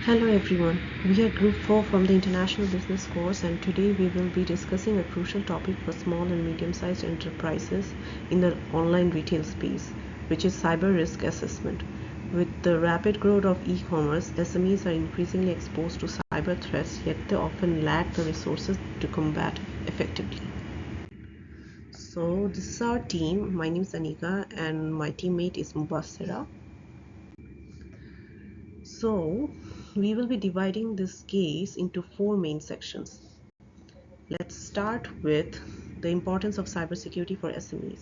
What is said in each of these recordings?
Hello everyone, we are Group 4 from the International Business course, and today we will be discussing a crucial topic for small and medium-sized enterprises in the online retail space, which is cyber risk assessment. With the rapid growth of e-commerce, SMEs are increasingly exposed to cyber threats, yet they often lack the resources to combat effectively. So this is our team. My name is Anika and my teammate is Mubassira. So we will be dividing this case into four main sections. Let's start with the importance of cybersecurity for SMEs.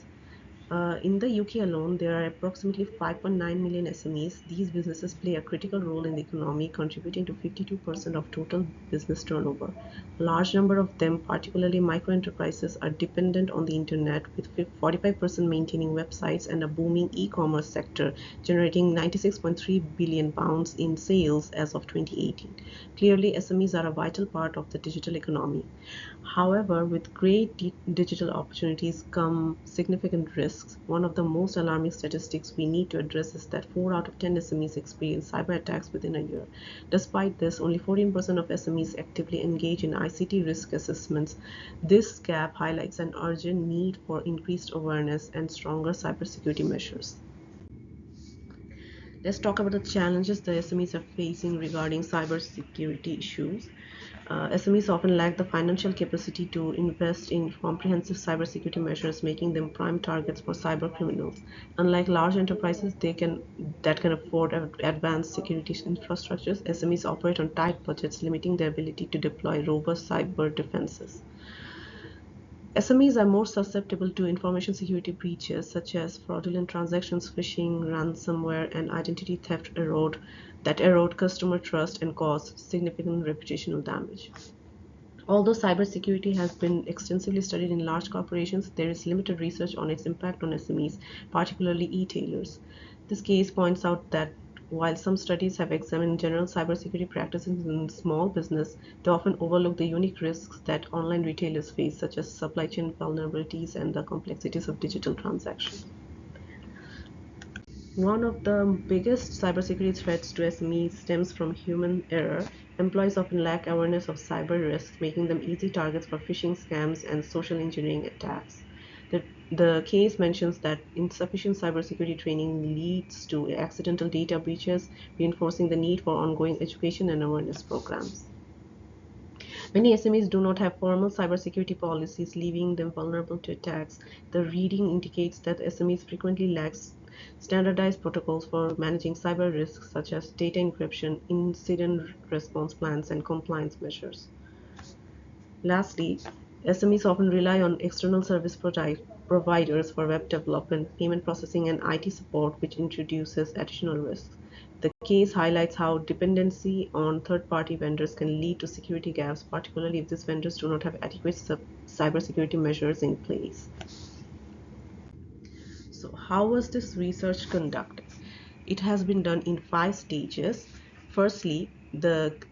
In the UK alone, there are approximately 5.9 million SMEs. These businesses play a critical role in the economy, contributing to 52% of total business turnover. A large number of them, particularly micro enterprises, are dependent on the internet, with 45% maintaining websites and a booming e-commerce sector, generating £96.3 billion in sales as of 2018. Clearly, SMEs are a vital part of the digital economy. However, with great digital opportunities come significant risks. One of the most alarming statistics we need to address is that 4 out of 10 SMEs experience cyber attacks within a year. Despite this, only 14% of SMEs actively engage in ICT risk assessments. This gap highlights an urgent need for increased awareness and stronger cybersecurity measures. Let's talk about the challenges the SMEs are facing regarding cybersecurity issues. SMEs often lack the financial capacity to invest in comprehensive cybersecurity measures, making them prime targets for cyber criminals. Unlike large enterprises that can afford advanced security infrastructures, SMEs operate on tight budgets, limiting their ability to deploy robust cyber defenses. SMEs are more susceptible to information security breaches such as fraudulent transactions, phishing, ransomware, and identity theft that erode customer trust and cause significant reputational damage. Although cybersecurity has been extensively studied in large corporations, there is limited research on its impact on SMEs, particularly e-tailors. This case points out that while some studies have examined general cybersecurity practices in small business, they often overlook the unique risks that online retailers face, such as supply chain vulnerabilities and the complexities of digital transactions. One of the biggest cybersecurity threats to SMEs stems from human error. Employees often lack awareness of cyber risks, making them easy targets for phishing scams and social engineering attacks. The case mentions that insufficient cybersecurity training leads to accidental data breaches, reinforcing the need for ongoing education and awareness programs. Many SMEs do not have formal cybersecurity policies, leaving them vulnerable to attacks. The reading indicates that SMEs frequently lack standardized protocols for managing cyber risks, such as data encryption, incident response plans, and compliance measures. Lastly, SMEs often rely on external service providers for web development, payment processing, and IT support, which introduces additional risks. The case highlights how dependency on third-party vendors can lead to security gaps, particularly if these vendors do not have adequate cybersecurity measures in place. So, how was this research conducted? It has been done in 5 stages. Firstly, it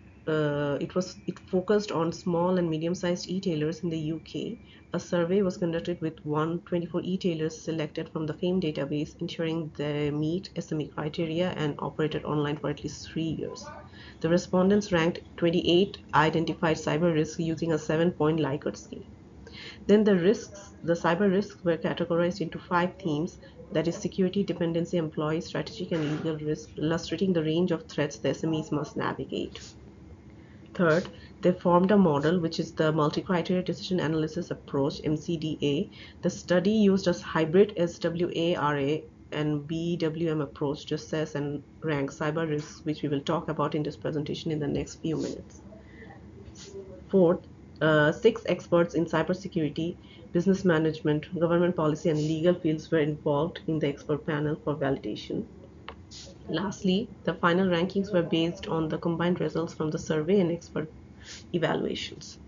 focused on small and medium-sized e-tailers in the UK. A survey was conducted with 124 e-tailers selected from the FAME database, ensuring they meet SME criteria and operated online for at least 3 years. The respondents ranked 28 identified cyber risks using a 7-point Likert scale. Then the cyber risks were categorized into 5 themes, that is security, dependency, employee, strategic, and legal risk, illustrating the range of threats the SMEs must navigate. Third, they formed a model, which is the multi-criteria decision analysis approach, MCDA. The study used a hybrid SWARA and BWM approach to assess and rank cyber risks, which we will talk about in this presentation in the next few minutes. Fourth, 6 experts in cybersecurity, business management, government policy, and legal fields were involved in the expert panel for validation. Lastly, the final rankings were based on the combined results from the survey and expert evaluations.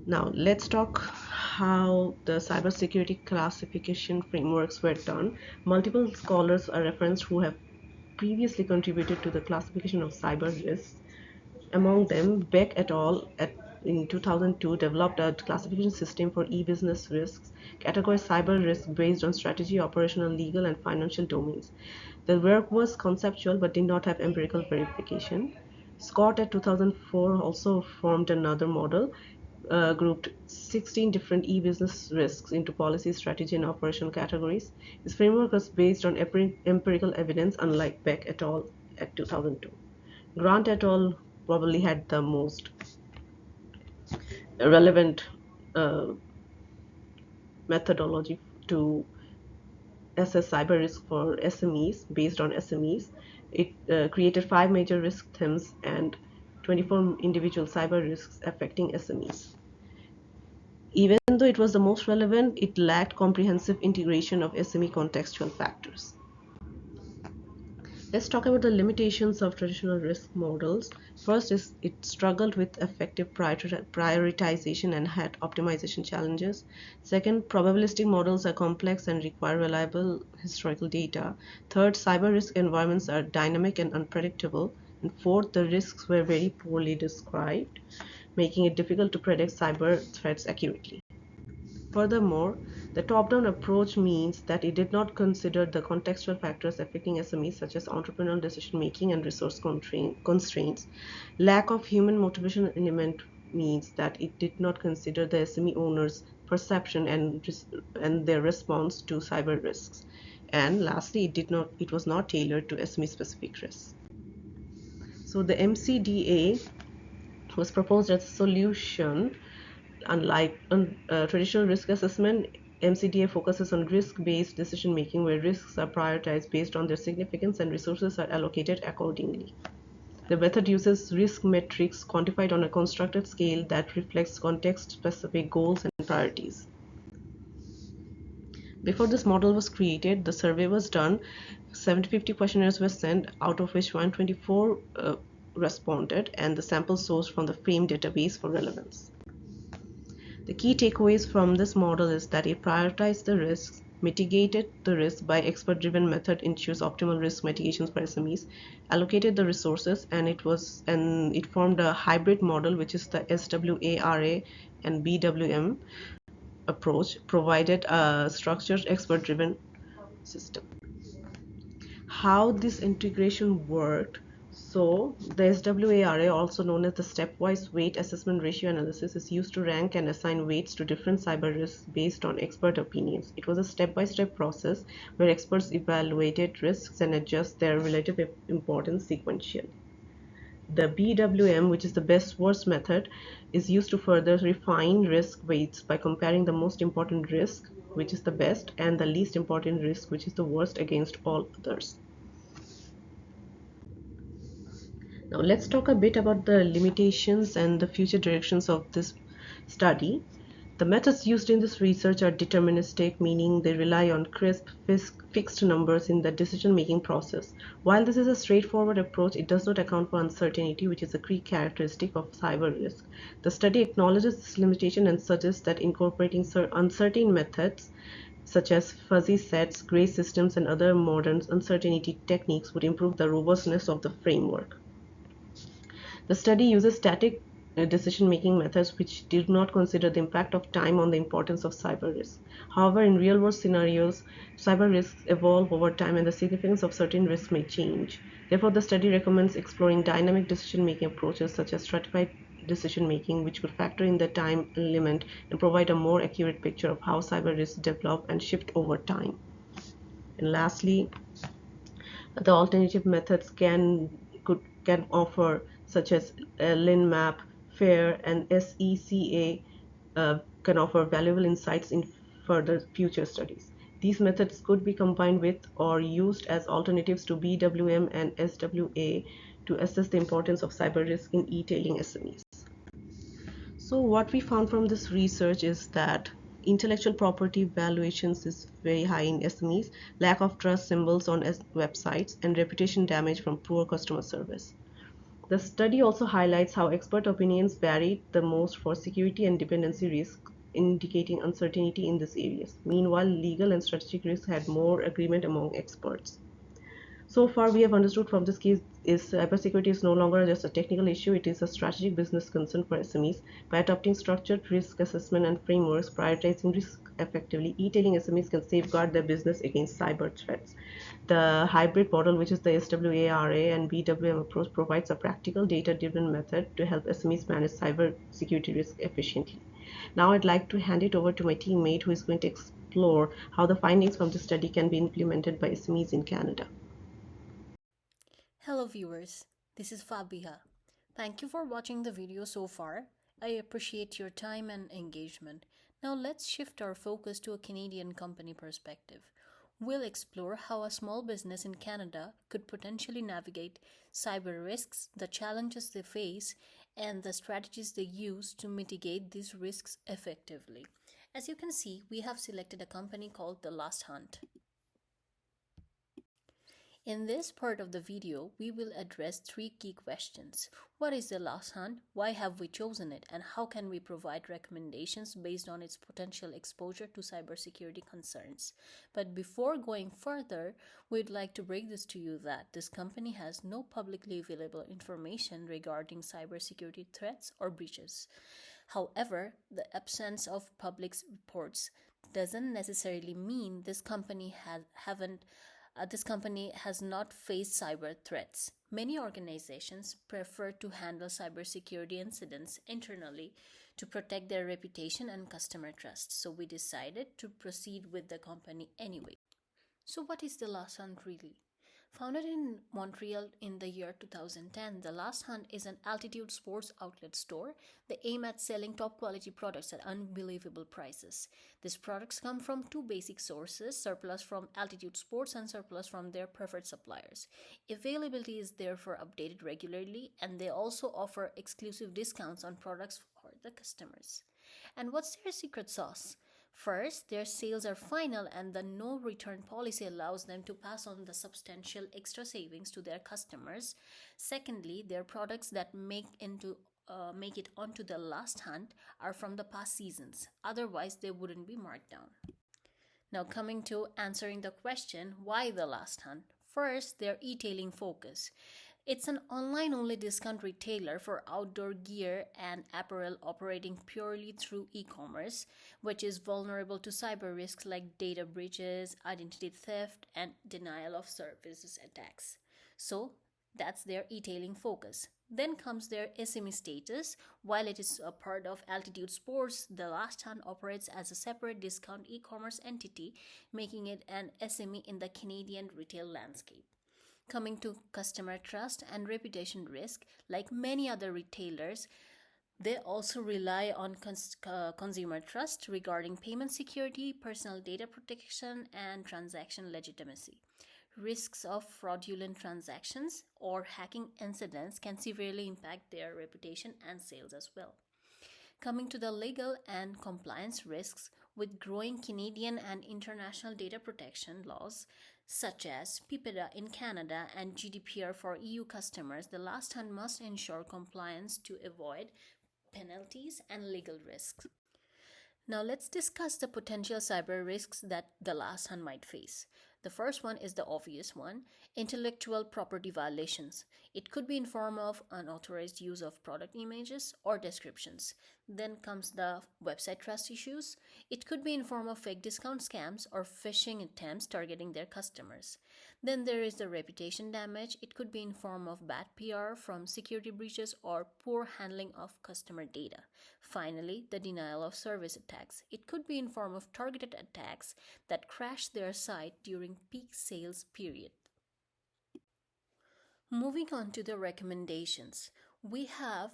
Now, let's talk how the cybersecurity classification frameworks were done. Multiple scholars are referenced who have previously contributed to the classification of cyber risks. Among them, Beck et al. in 2002 developed a classification system for e-business risks, categorized cyber risk based on strategy, operational, legal, and financial domains. The work was conceptual but did not have empirical verification. Scott at 2004 also formed another model, grouped 16 different e-business risks into policy, strategy, and operational categories. His framework was based on empirical evidence, unlike Beck et al. At 2002. Grant et al. Probably had the most relevant uh, methodology to assess cyber risk for SMEs based on SMEs. It created 5 major risk themes and 24 individual cyber risks affecting SMEs. Even though it was the most relevant, it lacked comprehensive integration of SME contextual factors. Let's talk about the limitations of traditional risk models. First is it struggled with effective prioritization and had optimization challenges. Second, probabilistic models are complex and require reliable historical data. Third, cyber risk environments are dynamic and unpredictable. And fourth, the risks were very poorly described, making it difficult to predict cyber threats accurately. Furthermore, the top-down approach means that it did not consider the contextual factors affecting SMEs such as entrepreneurial decision-making and resource constraints. Lack of human motivation element means that it did not consider the SME owners' perception and their response to cyber risks. And lastly, it was not tailored to SME-specific risks. So the MCDA was proposed as a solution. Unlike traditional risk assessment, MCDA focuses on risk-based decision-making where risks are prioritized based on their significance and resources are allocated accordingly. The method uses risk metrics quantified on a constructed scale that reflects context-specific goals and priorities. Before this model was created, the survey was done. 750 questionnaires were sent, out of which 124 responded, and the sample sourced from the FAME database for relevance. The key takeaways from this model is that it prioritized the risks, mitigated the risk by expert-driven method ensures optimal risk mitigations for SMEs, allocated the resources, and it formed a hybrid model, which is the SWARA and BWM approach, provided a structured expert-driven system. How this integration worked. So the SWARA, also known as the stepwise weight assessment ratio analysis, is used to rank and assign weights to different cyber risks based on expert opinions. It was a step-by-step process where experts evaluated risks and adjust their relative importance sequentially. The BWM, which is the best worst method, is used to further refine risk weights by comparing the most important risk, which is the best, and the least important risk, which is the worst, against all others. Now let's talk a bit about the limitations and the future directions of this study. The methods used in this research are deterministic, meaning they rely on crisp, fixed numbers in the decision-making process. While this is a straightforward approach, it does not account for uncertainty, which is a key characteristic of cyber risk. The study acknowledges this limitation and suggests that incorporating uncertain methods such as fuzzy sets, gray systems, and other modern uncertainty techniques would improve the robustness of the framework. The study uses static decision-making methods which did not consider the impact of time on the importance of cyber risk. However, in real-world scenarios, cyber risks evolve over time and the significance of certain risks may change. Therefore, the study recommends exploring dynamic decision-making approaches such as stratified decision-making, which could factor in the time element and provide a more accurate picture of how cyber risks develop and shift over time. And lastly, the alternative methods can offer, such as LinMap, FAIR, and SECA, can offer valuable insights in further future studies. These methods could be combined with or used as alternatives to BWM and SWA to assess the importance of cyber risk in e-tailing SMEs. So what we found from this research is that intellectual property valuations is very high in SMEs, lack of trust symbols on websites, and reputation damage from poor customer service. The study also highlights how expert opinions varied the most for security and dependency risk, indicating uncertainty in these areas. Meanwhile, legal and strategic risks had more agreement among experts. So far, we have understood from this case is cybersecurity is no longer just a technical issue, it is a strategic business concern for SMEs. By adopting structured risk assessment and frameworks, prioritizing risk effectively, e-tailing SMEs can safeguard their business against cyber threats. The hybrid model, which is the SWARA and BWM approach, provides a practical data-driven method to help SMEs manage cyber security risk efficiently. Now I'd like to hand it over to my teammate who is going to explore how the findings from the study can be implemented by SMEs in Canada. Hello viewers, this is Fabiha. Thank you for watching the video so far. I appreciate your time and engagement. Now let's shift our focus to a Canadian company perspective. We'll explore how a small business in Canada could potentially navigate cyber risks, the challenges they face, and the strategies they use to mitigate these risks effectively. As you can see, we have selected a company called The Last Hunt. In this part of the video, we will address three key questions. What is the last hunt? Why have we chosen it? And how can we provide recommendations based on its potential exposure to cybersecurity concerns? But before going further, we'd like to break this to you that this company has no publicly available information regarding cybersecurity threats or breaches. However, the absence of public reports doesn't necessarily mean this company has not faced cyber threats. Many organizations prefer to handle cybersecurity incidents internally to protect their reputation and customer trust. So we decided to proceed with the company anyway. So what is The Last Hunt really? Founded in Montreal in the year 2010, The Last Hunt is an altitude sports outlet store. They aim at selling top quality products at unbelievable prices. These products come from two basic sources, surplus from Altitude Sports and surplus from their preferred suppliers. Availability is therefore updated regularly, and they also offer exclusive discounts on products for the customers. And what's their secret sauce? First, their sales are final and the no return policy allows them to pass on the substantial extra savings to their customers. Secondly, their products that make it onto the last hunt are from the past seasons. Otherwise, they wouldn't be marked down. Now, coming to answering the question, why the last hunt? First, their e-tailing focus. It's an online only discount retailer for outdoor gear and apparel operating purely through e commerce, which is vulnerable to cyber risks like data breaches, identity theft, and denial of services attacks. So, that's their e-tailing focus. Then comes their SME status. While it is a part of Altitude Sports, the Last Hunt operates as a separate discount e commerce entity, making it an SME in the Canadian retail landscape. Coming to customer trust and reputation risk, like many other retailers, they also rely on consumer trust regarding payment security, personal data protection, and transaction legitimacy. Risks of fraudulent transactions or hacking incidents can severely impact their reputation and sales as well. Coming to the legal and compliance risks, with growing Canadian and international data protection laws, such as PIPEDA in Canada and GDPR for EU customers, the Last Hunt must ensure compliance to avoid penalties and legal risks. Now let's discuss the potential cyber risks that the Last Hunt might face. The first one is the obvious one, intellectual property violations. It could be in form of unauthorized use of product images or descriptions. Then comes the website trust issues. It could be in form of fake discount scams or phishing attempts targeting their customers. Then there is the reputation damage. It could be in form of bad PR from security breaches or poor handling of customer data. Finally, the denial of service attacks. It could be in form of targeted attacks that crash their site during peak sales period. Moving on to the recommendations. We have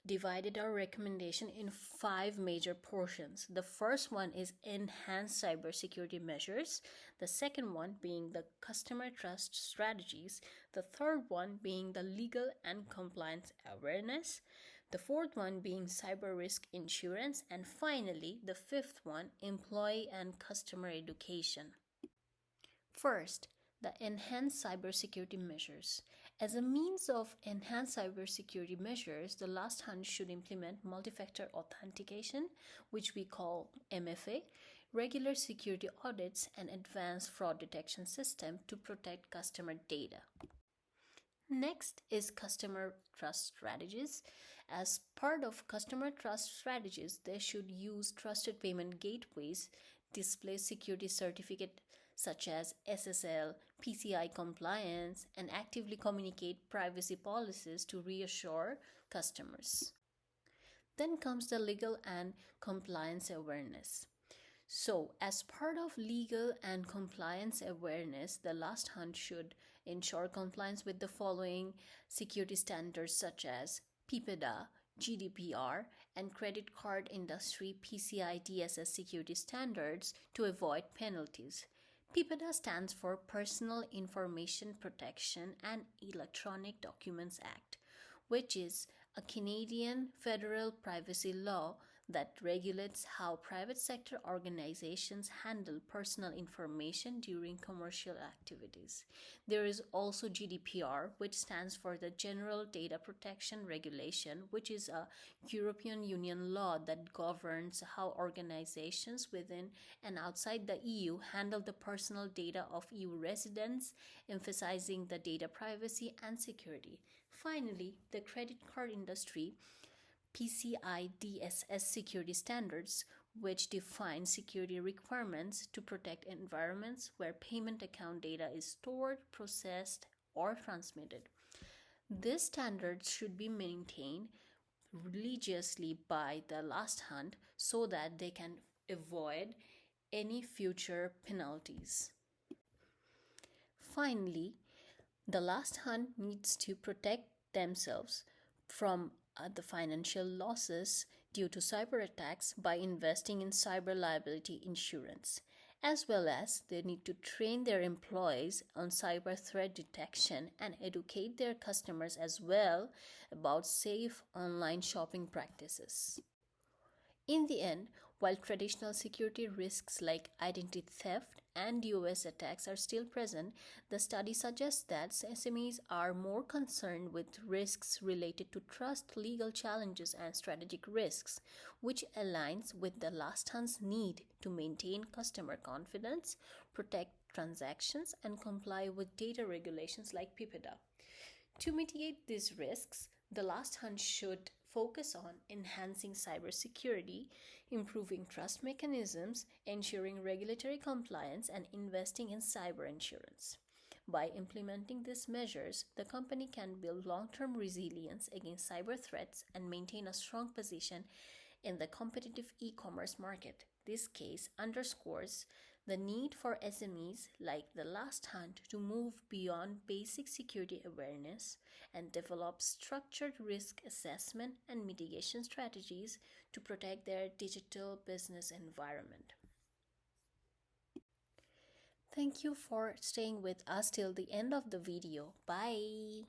divided our recommendation in 5 major portions. The first one is enhanced cybersecurity measures, the second one being the customer trust strategies, the third one being the legal and compliance awareness, the fourth one being cyber risk insurance, and finally the fifth one, employee and customer education. First, the enhanced cybersecurity measures. As a means of enhanced cybersecurity measures, the Last Hunt should implement multi-factor authentication, which we call MFA, regular security audits, and advanced fraud detection system to protect customer data. Next is customer trust strategies. As part of customer trust strategies, they should use trusted payment gateways, display security certificate such as SSL, PCI compliance, and actively communicate privacy policies to reassure customers. Then comes the legal and compliance awareness. So, as part of legal and compliance awareness, the last hunt should ensure compliance with the following security standards such as PIPEDA, GDPR, and credit card industry PCI DSS security standards to avoid penalties. PIPEDA stands for Personal Information Protection and Electronic Documents Act, which is a Canadian federal privacy law that regulates how private sector organizations handle personal information during commercial activities. There is also GDPR, which stands for the General Data Protection Regulation, which is a European Union law that governs how organizations within and outside the EU handle the personal data of EU residents, emphasizing the data privacy and security. Finally, the credit card industry PCI DSS security standards, which define security requirements to protect environments where payment account data is stored, processed, or transmitted. These standards should be maintained religiously by the last hunt so that they can avoid any future penalties. Finally, the last hunt needs to protect themselves from the financial losses due to cyber attacks by investing in cyber liability insurance, as well as they need to train their employees on cyber threat detection and educate their customers as well about safe online shopping practices. In the end, while traditional security risks like identity theft and DOS attacks are still present, the study suggests that SMEs are more concerned with risks related to trust, legal challenges, and strategic risks, which aligns with the last hunt's need to maintain customer confidence, protect transactions, and comply with data regulations like PIPEDA. To mitigate these risks, the last hunt should focus on enhancing cybersecurity, improving trust mechanisms, ensuring regulatory compliance, and investing in cyber insurance. By implementing these measures, the company can build long-term resilience against cyber threats and maintain a strong position in the competitive e-commerce market. This case underscores the need for SMEs like the last hunt to move beyond basic security awareness and develop structured risk assessment and mitigation strategies to protect their digital business environment. Thank you for staying with us till the end of the video. Bye.